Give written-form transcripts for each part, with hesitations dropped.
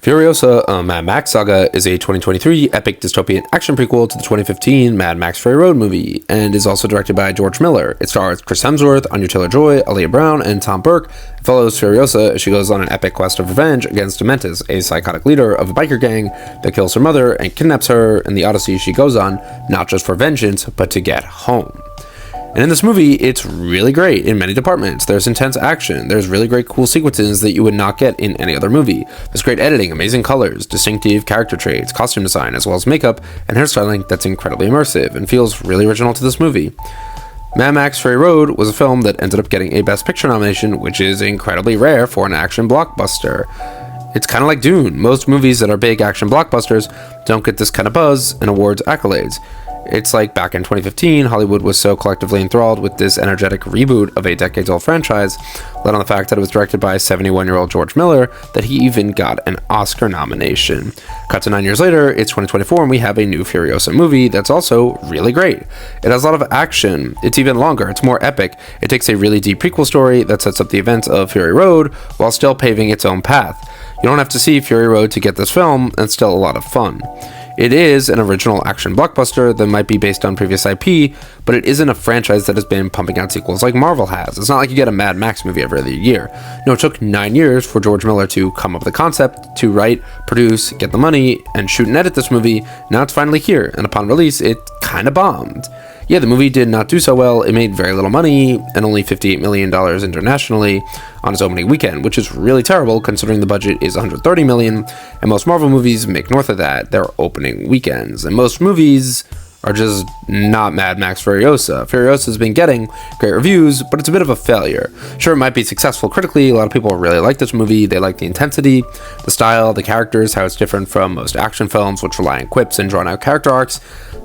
Furiosa, a Mad Max saga, is a 2023 epic dystopian action prequel to the 2015 Mad Max Fury Road movie, and is also directed by George Miller. It stars Chris Hemsworth, Anya Taylor-Joy, Aaliyah Brown, and Tom Burke. It follows Furiosa as she goes on an epic quest of revenge against Dementis, a psychotic leader of a biker gang that kills her mother and kidnaps her in the odyssey she goes on, not just for vengeance, but to get home. And in this movie, it's really great in many departments. There's intense action, there's really great cool sequences that you would not get in any other movie. There's great editing, amazing colors, distinctive character traits, costume design, as well as makeup and hairstyling that's incredibly immersive and feels really original to this movie. Mad Max Fury Road was a film that ended up getting a Best Picture nomination, which is incredibly rare for an action blockbuster. It's kind of like Dune. Most movies that are big action blockbusters don't get this kind of buzz and awards accolades. It's like back in 2015, Hollywood was so collectively enthralled with this energetic reboot of a decades-old franchise, let on the fact that it was directed by 71-year-old George Miller, that he even got an Oscar nomination. Cut to 9 years later, it's 2024, and we have a new Furiosa movie that's also really great. It has a lot of action, it's even longer, it's more epic, it takes a really deep prequel story that sets up the events of Fury Road while still paving its own path. You don't have to see Fury Road to get this film, and it's still a lot of fun. It is an original action blockbuster that might be based on previous IP, but it isn't a franchise that has been pumping out sequels like Marvel has. It's not like you get a Mad Max movie every other year. No, it took 9 years for George Miller to come up with the concept, to write, produce, get the money, and shoot and edit this movie. Now it's finally here, and upon release, it kinda bombed. Yeah, the movie did not do so well. It made very little money, and only $58 million internationally on its opening weekend, which is really terrible considering the budget is $130 million, and most Marvel movies make north of that their opening weekends. And most movies are just not Mad Max Furiosa. Furiosa's been getting great reviews, but it's a bit of a failure. Sure, it might be successful critically. A lot of people really like this movie. They like the intensity, the style, the characters, how it's different from most action films, which rely on quips and drawn-out character arcs.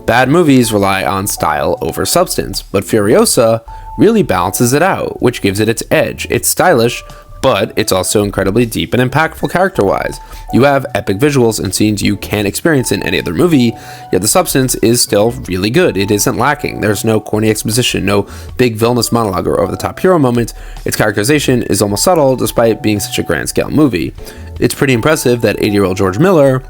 Bad movies rely on style over substance, but Furiosa really balances it out, which gives it its edge. It's stylish, but it's also incredibly deep and impactful character-wise. You have epic visuals and scenes you can't experience in any other movie, yet the substance is still really good. It isn't lacking. There's no corny exposition, no big villainous monologue or over-the-top hero moment. Its characterization is almost subtle, despite being such a grand-scale movie. It's pretty impressive that 80-year-old George Miller,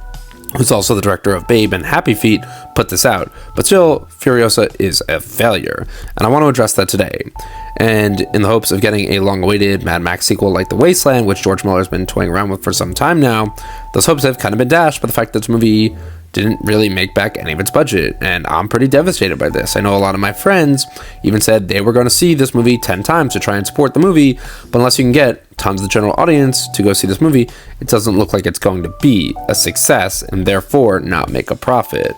who's also the director of Babe and Happy Feet, put this out. But still, Furiosa is a failure, and I want to address that today. And in the hopes of getting a long-awaited Mad Max sequel like The Wasteland, which George Miller's been toying around with for some time now, those hopes have kind of been dashed by the fact that this movie didn't really make back any of its budget, and I'm pretty devastated by this. I know a lot of my friends even said they were going to see this movie 10 times to try and support the movie, but unless you can get tons of the general audience to go see this movie, it doesn't look like it's going to be a success, and therefore not make a profit.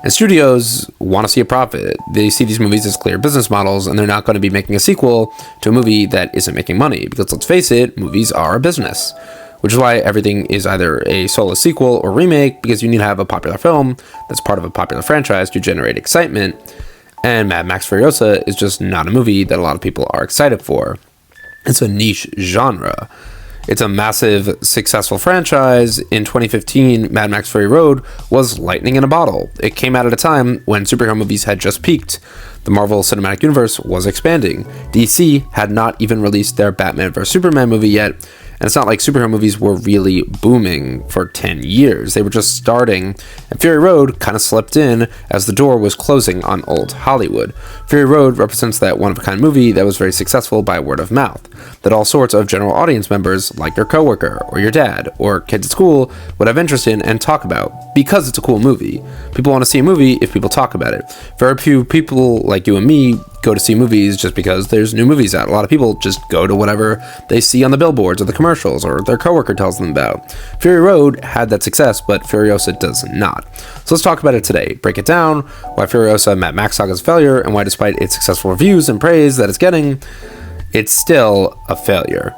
And studios want to see a profit. They see these movies as clear business models, and they're not going to be making a sequel to a movie that isn't making money, because let's face it, movies are a business. Which is why everything is either a solo sequel or remake, because you need to have a popular film that's part of a popular franchise to generate excitement, and Mad Max Furiosa is just not a movie that a lot of people are excited for. It's a niche genre. It's a massive, successful franchise. In 2015, Mad Max Fury Road was lightning in a bottle. It came out at a time when superhero movies had just peaked. The Marvel Cinematic Universe was expanding. DC had not even released their Batman vs. Superman movie yet, and it's not like superhero movies were really booming for 10 years. They were just starting, and Fury Road kind of slipped in as the door was closing on old Hollywood. Fury Road represents that one-of-a-kind movie that was very successful by word of mouth, that all sorts of general audience members, like your coworker, or your dad, or kids at school, would have interest in and talk about, because it's a cool movie. People want to see a movie if people talk about it. Very few people like you and me go to see movies just because there's new movies out. A lot of people just go to whatever they see on the billboards or the commercials or their coworker tells them about. Fury Road had that success, but Furiosa does not. So let's talk about it today. Break it down, why Furiosa Mad Max Saga is a failure, and why despite its successful reviews and praise that it's getting, it's still a failure.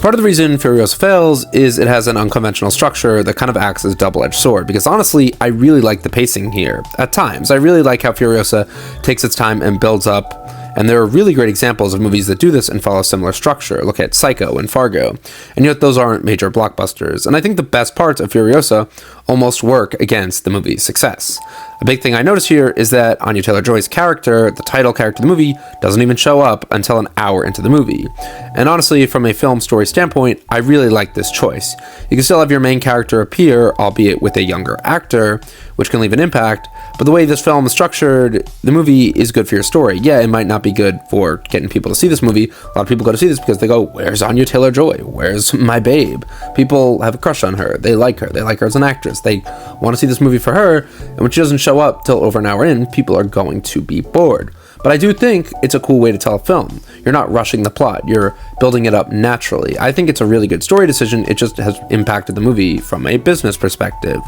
Part of the reason Furiosa fails is it has an unconventional structure that kind of acts as a double-edged sword, because honestly, I really like the pacing here. At times, I really like how Furiosa takes its time and builds up And there are really great examples of movies that do this and follow a similar structure. Look at Psycho and Fargo. And yet those aren't major blockbusters. And I think the best parts of Furiosa almost work against the movie's success. A big thing I notice here is that Anya Taylor-Joy's character, the title character of the movie, doesn't even show up until an hour into the movie. And honestly, from a film story standpoint, I really like this choice. You can still have your main character appear, albeit with a younger actor, which can leave an impact, but the way this film is structured, the movie is good for your story. Yeah, it might not be good for getting people to see this movie. A lot of people go to see this because they go, where's Anya Taylor-Joy? Where's my babe? People have a crush on her. They like her. They like her as an actress. They want to see this movie for her, and when she doesn't show up till over an hour in, people are going to be bored. But I do think it's a cool way to tell a film. You're not rushing the plot. You're building it up naturally. I think it's a really good story decision. It just has impacted the movie from a business perspective.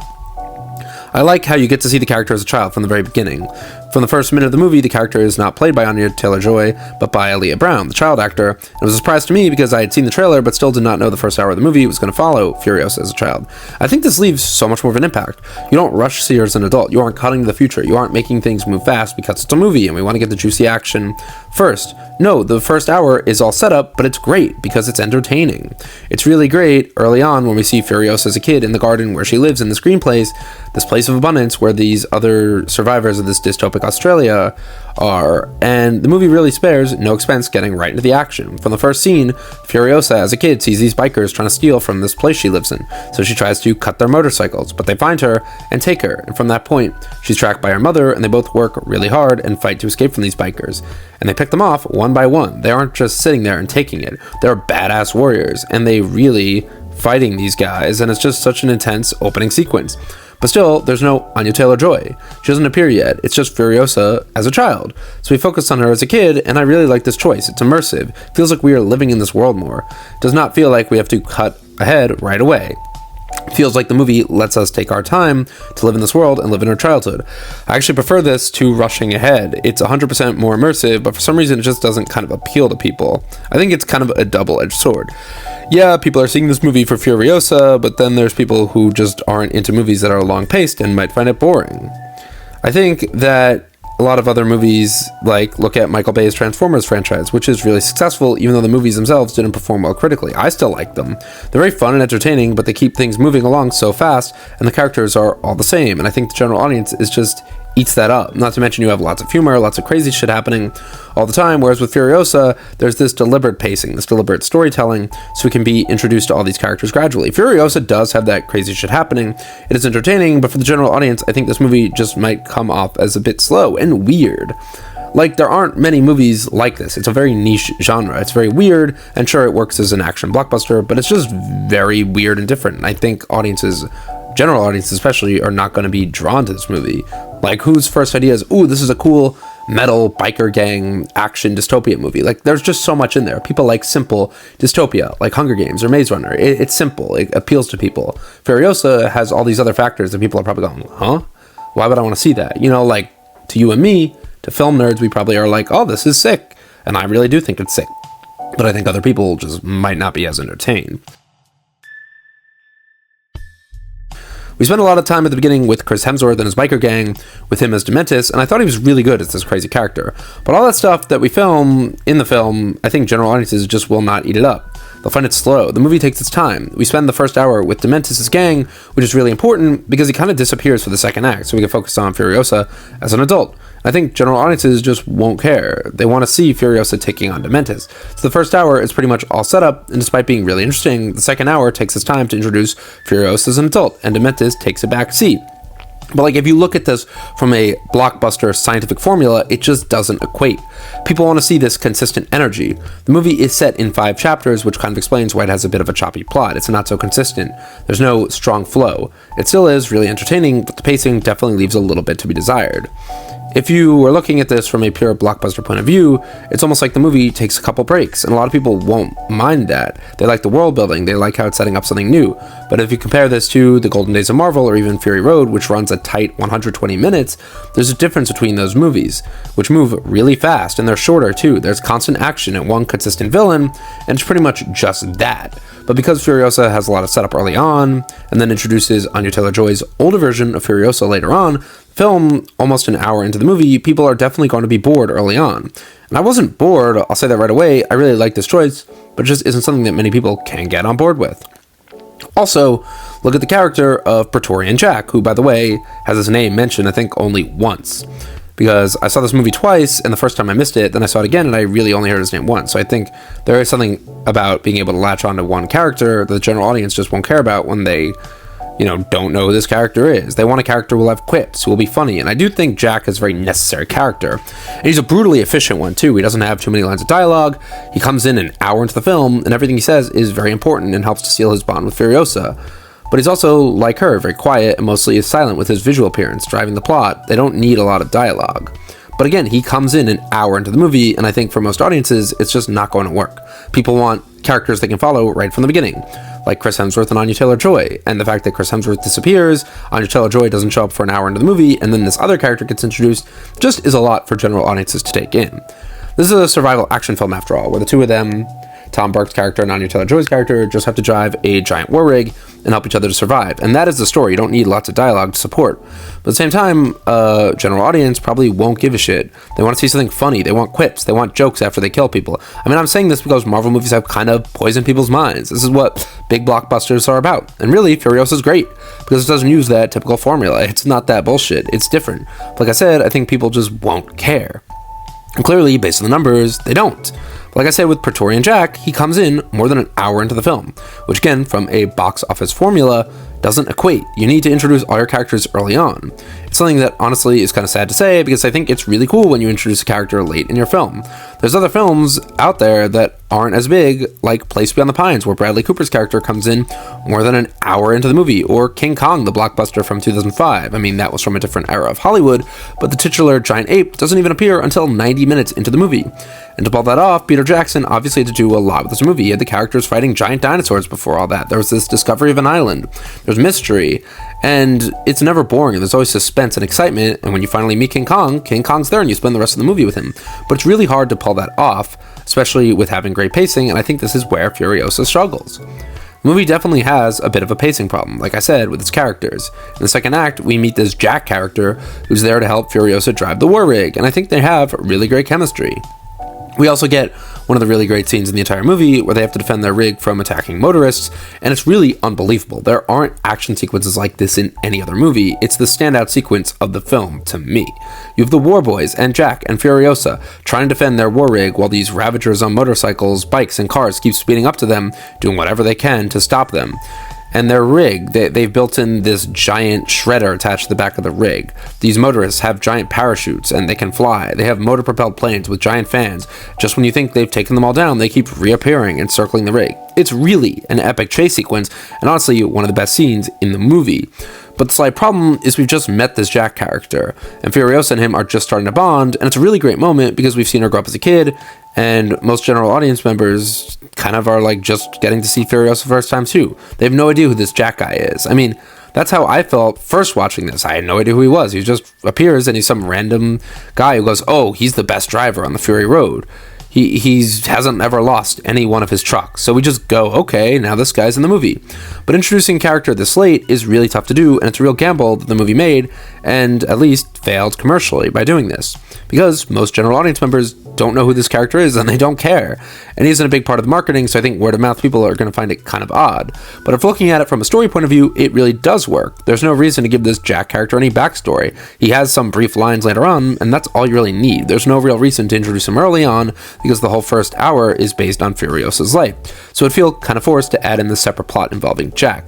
I like how you get to see the character as a child from the very beginning. From the first minute of the movie, the character is not played by Anya Taylor-Joy, but by Aaliyah Brown, the child actor. It was a surprise to me because I had seen the trailer, but still did not know the first hour of the movie was going to follow Furiosa as a child. I think this leaves so much more of an impact. You don't rush to see her as an adult. You aren't cutting to the future. You aren't making things move fast because it's a movie and we want to get the juicy action first. No, the first hour is all set up, but it's great because it's entertaining. It's really great early on when we see Furiosa as a kid in the garden where she lives in the screenplays, this place of abundance where these other survivors of this dystopic Australia are, and the movie really spares no expense getting right into the action. From the first scene, Furiosa as a kid sees these bikers trying to steal from this place she lives in, so she tries to cut their motorcycles, but they find her and take her, and from that point, she's tracked by her mother, and they both work really hard and fight to escape from these bikers, and they pick them off one by one. They aren't just sitting there and taking it. They're badass warriors, and they really fighting these guys, and it's just such an intense opening sequence. But still, there's no Anya Taylor-Joy. She doesn't appear yet. It's just Furiosa as a child. So we focus on her as a kid, and I really like this choice. It's immersive. It feels like we are living in this world more. It does not feel like we have to cut ahead right away. It feels like the movie lets us take our time to live in this world and live in our childhood. I actually prefer this to rushing ahead. It's 100% more immersive, but for some reason it just doesn't kind of appeal to people. I think it's kind of a double-edged sword. Yeah, people are seeing this movie for Furiosa, but then there's people who just aren't into movies that are long-paced and might find it boring. I think that a lot of other movies, like, look at Michael Bay's Transformers franchise, which is really successful even though the movies themselves didn't perform well critically. I still like them. They're very fun and entertaining, but they keep things moving along so fast, and the characters are all the same, and I think the general audience is just eats that up. Not to mention you have lots of humor, lots of crazy shit happening all the time, whereas with Furiosa, there's this deliberate pacing, this deliberate storytelling, so we can be introduced to all these characters gradually. Furiosa does have that crazy shit happening. It is entertaining, but for the general audience, I think this movie just might come off as a bit slow and weird. Like, there aren't many movies like this. It's a very niche genre. It's very weird, and sure, it works as an action blockbuster, but it's just very weird and different, and I think audiences, general audiences especially, are not going to be drawn to this movie. Like, whose first idea is, ooh, this is a cool metal biker gang action dystopia movie? Like, there's just so much in there. People like simple dystopia, like Hunger Games or Maze Runner. It's simple. It appeals to people. Furiosa has all these other factors that people are probably going, huh? Why would I want to see that? You know, like, to you and me, to film nerds, we probably are like, oh, this is sick. And I really do think it's sick. But I think other people just might not be as entertained. We spent a lot of time at the beginning with Chris Hemsworth and his biker gang, with him as Dementis, and I thought he was really good as this crazy character. But all that stuff that we film in the film, I think general audiences just will not eat it up. They'll find it slow. The movie takes its time. We spend the first hour with Dementis' gang, which is really important because he kind of disappears for the second act, so we can focus on Furiosa as an adult. I think general audiences just won't care. They want to see Furiosa taking on Dementis. So the first hour is pretty much all set up, and despite being really interesting, the second hour takes its time to introduce Furiosa as an adult, and Dementis takes a back seat. But like, if you look at this from a blockbuster scientific formula, it just doesn't equate. People want to see this consistent energy. The movie is set in 5 chapters, which kind of explains why it has a bit of a choppy plot. It's not so consistent. There's no strong flow. It still is really entertaining, but the pacing definitely leaves a little bit to be desired. If you were looking at this from a pure blockbuster point of view, it's almost like the movie takes a couple breaks, and a lot of people won't mind that. They like the world building, they like how it's setting up something new. But if you compare this to The Golden Days of Marvel or even Fury Road, which runs a tight 120 minutes, there's a difference between those movies, which move really fast, and they're shorter too. There's constant action and one consistent villain, and it's pretty much just that. But because Furiosa has a lot of setup early on, and then introduces Anya Taylor-Joy's older version of Furiosa later on, film almost an hour into the movie, people are definitely going to be bored early on. And And I wasn't bored, I'll say that right away. I really like this choice, but it just isn't something that many people can get on board with. Also, look at the character of Praetorian Jack, who, by the way, has his name mentioned, I think, only once. Because I saw this movie twice, and the first time I missed it, then I saw it again, and I really only heard his name once. So I think there is something about being able to latch onto one character that the general audience just won't care about when they, don't know who this character is. They want a character who will have quips, who will be funny, and I do think Jack is a very necessary character. And he's a brutally efficient one, too. He doesn't have too many lines of dialogue. He comes in an hour into the film, and everything he says is very important and helps to seal his bond with Furiosa. But he's also, like her, very quiet and mostly is silent with his visual appearance, driving the plot. They don't need a lot of dialogue. But again, he comes in an hour into the movie, and I think for most audiences, it's just not going to work. People want characters they can follow right from the beginning, like Chris Hemsworth and Anya Taylor-Joy. And the fact that Chris Hemsworth disappears, Anya Taylor-Joy doesn't show up for an hour into the movie, and then this other character gets introduced, just is a lot for general audiences to take in. This is a survival action film, after all, where the two of them, Tom Burke's character and Anya Taylor-Joy's character, just have to drive a giant war rig and help each other to survive. And that is the story. You don't need lots of dialogue to support. But at the same time, general audience probably won't give a shit. They want to see something funny. They want quips. They want jokes after they kill people. I mean, I'm saying this because Marvel movies have kind of poisoned people's minds. This is what big blockbusters are about. And really, Furiosa is great because it doesn't use that typical formula. It's not that bullshit. It's different. Like I said, I think people just won't care. And clearly, based on the numbers, they don't. Like I said with Praetorian Jack, he comes in more than an hour into the film, which again, from a box office formula, doesn't equate. You need to introduce all your characters early on. It's something that honestly is kind of sad to say because I think it's really cool when you introduce a character late in your film. There's other films out there that aren't as big, like Place Beyond the Pines, where Bradley Cooper's character comes in more than an hour into the movie, or King Kong, the blockbuster from 2005. I mean, that was from a different era of Hollywood, but the titular giant ape doesn't even appear until 90 minutes into the movie. And to pull that off, Peter Jackson obviously had to do a lot with this movie. He had the characters fighting giant dinosaurs before all that. There was this discovery of an island. There's mystery. And it's never boring. There's always suspense and excitement. And when you finally meet King Kong's there and you spend the rest of the movie with him. But it's really hard to pull that off, especially with having great pacing. And I think this is where Furiosa struggles. The movie definitely has a bit of a pacing problem, like I said, with its characters. In the second act, we meet this Jack character who's there to help Furiosa drive the war rig. And I think they have really great chemistry. We also get one of the really great scenes in the entire movie where they have to defend their rig from attacking motorists, and it's really unbelievable. There aren't action sequences like this in any other movie. It's the standout sequence of the film to me. You have the war boys and Jack and Furiosa trying to defend their war rig while these ravagers on motorcycles, bikes, and cars keep speeding up to them, doing whatever they can to stop them. And their rig, they've built in this giant shredder attached to the back of the rig. These motorists have giant parachutes and they can fly. They have motor-propelled planes with giant fans. Just when you think they've taken them all down, they keep reappearing and circling the rig. It's really an epic chase sequence, and honestly, one of the best scenes in the movie. But the slight problem is we've just met this Jack character, and Furiosa and him are just starting to bond, and it's a really great moment because we've seen her grow up as a kid, and most general audience members kind of are like just getting to see Furiosa for the first time too. They have no idea who this Jack guy is. I mean, that's how I felt first watching this. I had no idea who he was. He just appears and he's some random guy who goes, oh, he's the best driver on the Fury Road. He hasn't ever lost any one of his trucks. So we just go, okay, now this guy's in the movie. But introducing a character this late is really tough to do, and it's a real gamble that the movie made, and at least failed commercially by doing this. Because most general audience members don't know who this character is, and they don't care. And he isn't a big part of the marketing, so I think word of mouth people are going to find it kind of odd. But if looking at it from a story point of view, it really does work. There's no reason to give this Jack character any backstory. He has some brief lines later on, and that's all you really need. There's no real reason to introduce him early on, because the whole first hour is based on Furiosa's life. So it'd feel kind of forced to add in this separate plot involving Jack.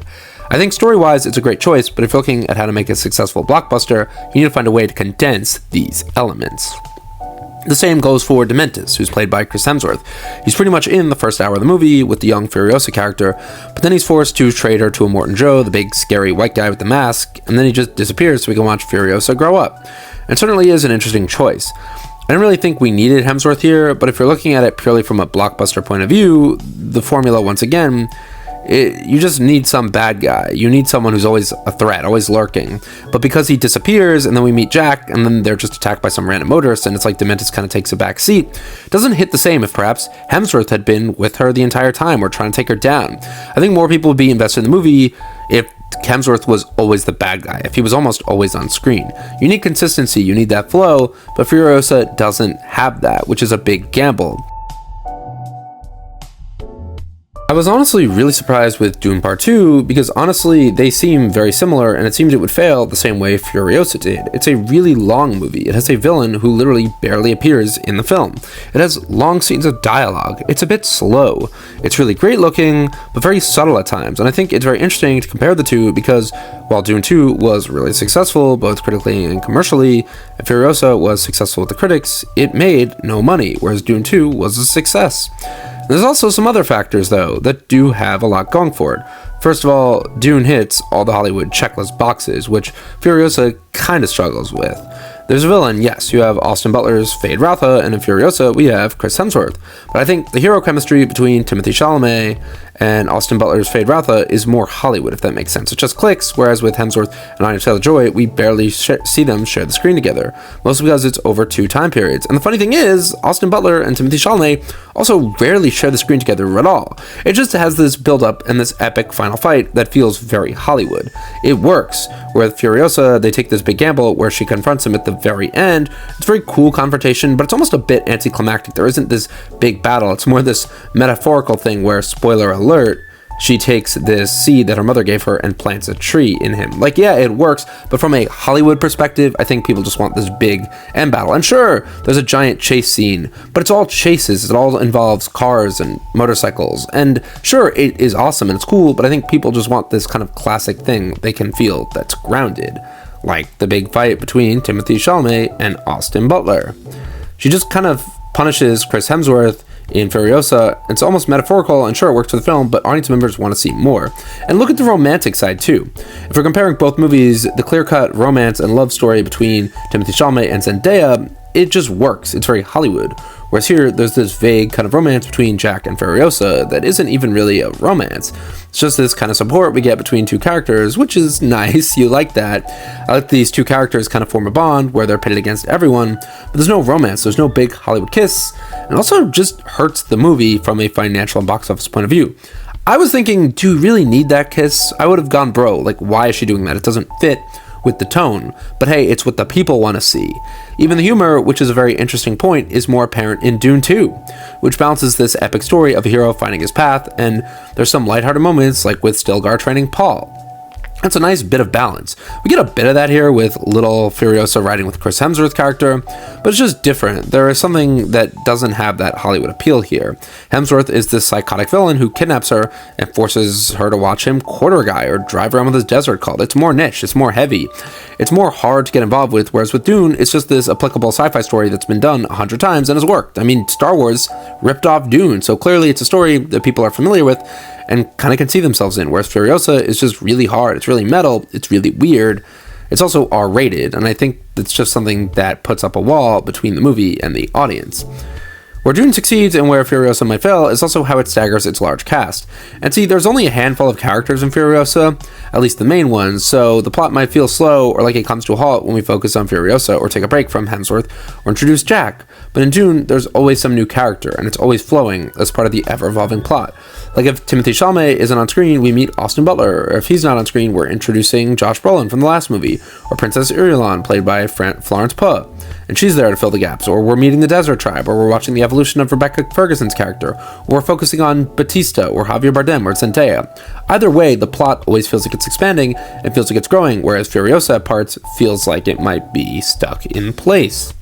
I think story-wise, it's a great choice, but if you're looking at how to make a successful blockbuster, you need to find a way to condense these elements. The same goes for Dementis, who's played by Chris Hemsworth. He's pretty much in the first hour of the movie with the young Furiosa character, but then he's forced to trade her to a Morton Joe, the big scary white guy with the mask, and then he just disappears so we can watch Furiosa grow up. And certainly is an interesting choice. I don't really think we needed Hemsworth here, but if you're looking at it purely from a blockbuster point of view, the formula, once again, you just need some bad guy. You need someone who's always a threat, always lurking. But because he disappears, and then we meet Jack, and then they're just attacked by some random motorist, and it's like Dementis kind of takes a back seat, it doesn't hit the same if perhaps Hemsworth had been with her the entire time or trying to take her down. I think more people would be invested in the movie if Hemsworth was always the bad guy, if he was almost always on screen. You need consistency, you need that flow, but Furiosa doesn't have that, which is a big gamble. I was honestly really surprised with Dune Part 2 because honestly they seem very similar and it seemed it would fail the same way Furiosa did. It's a really long movie. It has a villain who literally barely appears in the film. It has long scenes of dialogue. It's a bit slow. It's really great looking, but very subtle at times, and I think it's very interesting to compare the two because while Dune 2 was really successful both critically and commercially, and Furiosa was successful with the critics, it made no money, whereas Dune 2 was a success. There's also some other factors, though, that do have a lot going for it. First of all, Dune hits all the Hollywood checklist boxes, which Furiosa kind of struggles with. There's a villain, yes, you have Austin Butler's Fade Rautha, and in Furiosa, we have Chris Hemsworth. But I think the hero chemistry between Timothée Chalamet and Austin Butler's Fade Rautha is more Hollywood, if that makes sense. It just clicks, whereas with Hemsworth and Anya Taylor-Joy, we barely see them share the screen together, mostly because it's over 2 time periods. And the funny thing is, Austin Butler and Timothée Chalamet also rarely share the screen together at all. It just has this build-up and this epic final fight that feels very Hollywood. It works, where with Furiosa, they take this big gamble where she confronts him at the very end. It's a very cool confrontation, but it's almost a bit anticlimactic. There isn't this big battle. It's more this metaphorical thing where, spoiler alert, she takes this seed that her mother gave her and plants a tree in him. Like, yeah, it works, but from a Hollywood perspective, I think people just want this big end battle. And sure, there's a giant chase scene, but it's all chases. It all involves cars and motorcycles. And sure, it is awesome and it's cool, but I think people just want this kind of classic thing they can feel that's grounded. Like the big fight between Timothée Chalamet and Austin Butler. She just kind of punishes Chris Hemsworth in Furiosa. It's almost metaphorical, and sure, it works for the film, but audience members want to see more. And look at the romantic side, too. If we're comparing both movies, the clear-cut romance and love story between Timothée Chalamet and Zendaya, it just works. It's very Hollywood. Whereas here, there's this vague kind of romance between Jack and Furiosa that isn't even really a romance. It's just this kind of support we get between two characters, which is nice. You like that. I like these two characters kind of form a bond where they're pitted against everyone, but there's no romance. There's no big Hollywood kiss. And also just hurts the movie from a financial and box office point of view. I was thinking, do you really need that kiss? I would have gone, bro, like, why is she doing that? It doesn't fit with the tone, but hey, it's what the people want to see. Even the humor, which is a very interesting point, is more apparent in Dune 2, which balances this epic story of a hero finding his path, and there's some lighthearted moments, like with Stilgar training Paul. That's a nice bit of balance. We get a bit of that here with little Furiosa riding with Chris Hemsworth's character, but it's just different. There is something that doesn't have that Hollywood appeal here. Hemsworth is this psychotic villain who kidnaps her and forces her to watch him quarter guy or drive around with his desert cult. It's more niche, it's more heavy, it's more hard to get involved with, whereas with Dune, it's just this applicable sci-fi story that's been done 100 times and has worked. I mean, Star Wars ripped off Dune, so clearly it's a story that people are familiar with and kind of can see themselves in, whereas Furiosa is just really hard, it's really metal, it's really weird, it's also R-rated, and I think it's just something that puts up a wall between the movie and the audience. Where Dune succeeds and where Furiosa might fail is also how it staggers its large cast. And see, there's only a handful of characters in Furiosa, at least the main ones, so the plot might feel slow or like it comes to a halt when we focus on Furiosa or take a break from Hemsworth or introduce Jack. But in Dune, there's always some new character, and it's always flowing as part of the ever-evolving plot. Like if Timothée Chalamet isn't on screen, we meet Austin Butler, or if he's not on screen, we're introducing Josh Brolin from the last movie, or Princess Irulan, played by Florence Pugh, and she's there to fill the gaps, or we're meeting the Desert Tribe, or we're watching the evolution of Rebecca Ferguson's character, or we're focusing on Batista, or Javier Bardem, or Zendaya. Either way, the plot always feels like it's expanding, and feels like it's growing, whereas Furiosa at parts feels like it might be stuck in place.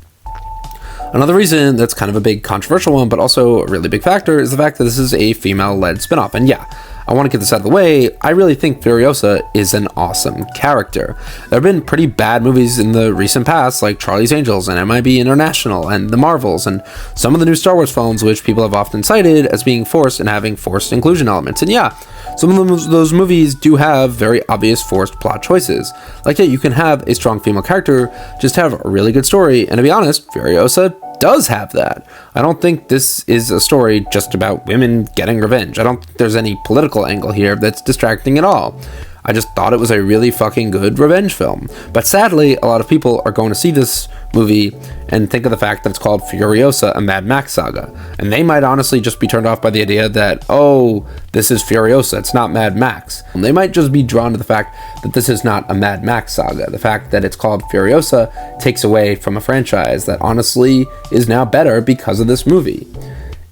Another reason that's kind of a big controversial one, but also a really big factor, is the fact that this is a female-led spinoff. And yeah, I want to get this out of the way, I really think Furiosa is an awesome character. There have been pretty bad movies in the recent past, like Charlie's Angels and MIB International and The Marvels, and some of the new Star Wars films, which people have often cited as being forced and having forced inclusion elements. And yeah, some of those movies do have very obvious forced plot choices. Like, yeah, you can have a strong female character, just have a really good story, and to be honest, Furiosa does have that. I don't think this is a story just about women getting revenge. I don't think there's any political angle here that's distracting at all. I just thought it was a really fucking good revenge film. But sadly, a lot of people are going to see this movie and think of the fact that it's called Furiosa, a Mad Max saga. And they might honestly just be turned off by the idea that, oh, this is Furiosa, it's not Mad Max. And they might just be drawn to the fact that this is not a Mad Max saga. The fact that it's called Furiosa takes away from a franchise that honestly is now better because of this movie.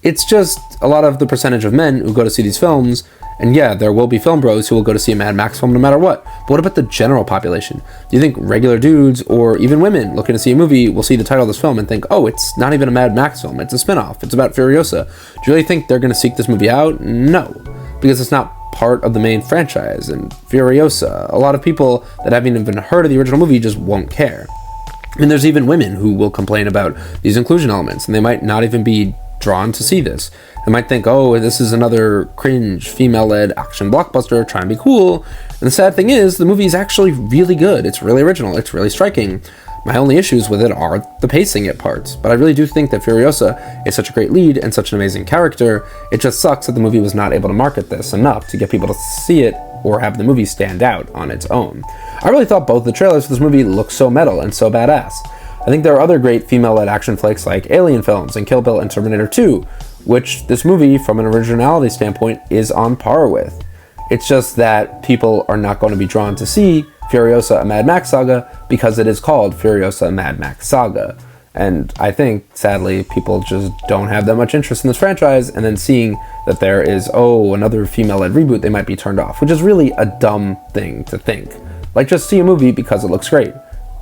It's just a lot of the percentage of men who go to see these films, and yeah, there will be film bros who will go to see a Mad Max film no matter what. But what about the general population? Do you think regular dudes or even women looking to see a movie will see the title of this film and think, oh, it's not even a Mad Max film, it's a spin-off, it's about Furiosa? Do you really think they're going to seek this movie out? No, because it's not part of the main franchise. And Furiosa, a lot of people that haven't even heard of the original movie just won't care. I mean, there's even women who will complain about these inclusion elements, and they might not even be drawn to see this. They might think, oh, this is another cringe female-led action blockbuster trying to be cool. And the sad thing is, the movie is actually really good. It's really original. It's really striking. My only issues with it are the pacing at parts. But I really do think that Furiosa is such a great lead and such an amazing character. It just sucks that the movie was not able to market this enough to get people to see it or have the movie stand out on its own. I really thought both the trailers for this movie looked so metal and so badass. I think there are other great female-led action flicks like Alien films and Kill Bill and Terminator 2, which this movie, from an originality standpoint, is on par with. It's just that people are not going to be drawn to see Furiosa, a Mad Max saga, because it is called Furiosa, a Mad Max saga. And I think, sadly, people just don't have that much interest in this franchise, and then seeing that there is, oh, another female-led reboot, they might be turned off, which is really a dumb thing to think. Like, just see a movie because it looks great.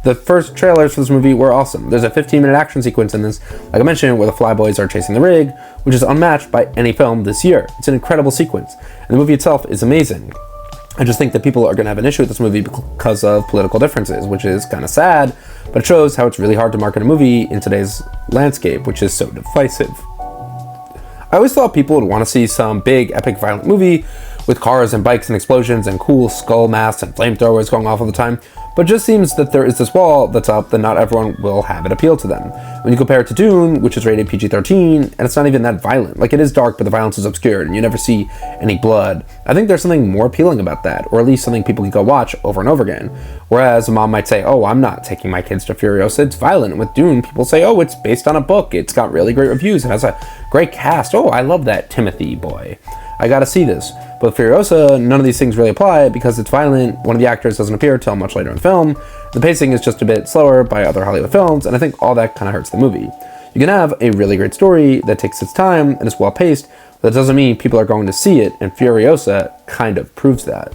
The first trailers for this movie were awesome. There's a 15-minute action sequence in this, like I mentioned, where the Flyboys are chasing the rig, which is unmatched by any film this year. It's an incredible sequence, and the movie itself is amazing. I just think that people are going to have an issue with this movie because of political differences, which is kind of sad, but it shows how it's really hard to market a movie in today's landscape, which is so divisive. I always thought people would want to see some big, epic, violent movie with cars and bikes and explosions and cool skull masks and flamethrowers going off all the time, but it just seems that there is this wall that's up that not everyone will have it appeal to them. When you compare it to Dune, which is rated PG-13, and it's not even that violent. Like, it is dark, but the violence is obscured, and you never see any blood. I think there's something more appealing about that, or at least something people can go watch over and over again. Whereas a mom might say, oh, I'm not taking my kids to Furiosa, it's violent. And with Dune, people say, oh, it's based on a book, it's got really great reviews, it has a great cast, oh, I love that Timothy boy. I gotta see this. But with Furiosa, none of these things really apply because it's violent, one of the actors doesn't appear till much later in the film, the pacing is just a bit slower by other Hollywood films, and I think all that kind of hurts the movie. You can have a really great story that takes its time and is well paced, but that doesn't mean people are going to see it, and Furiosa kind of proves that.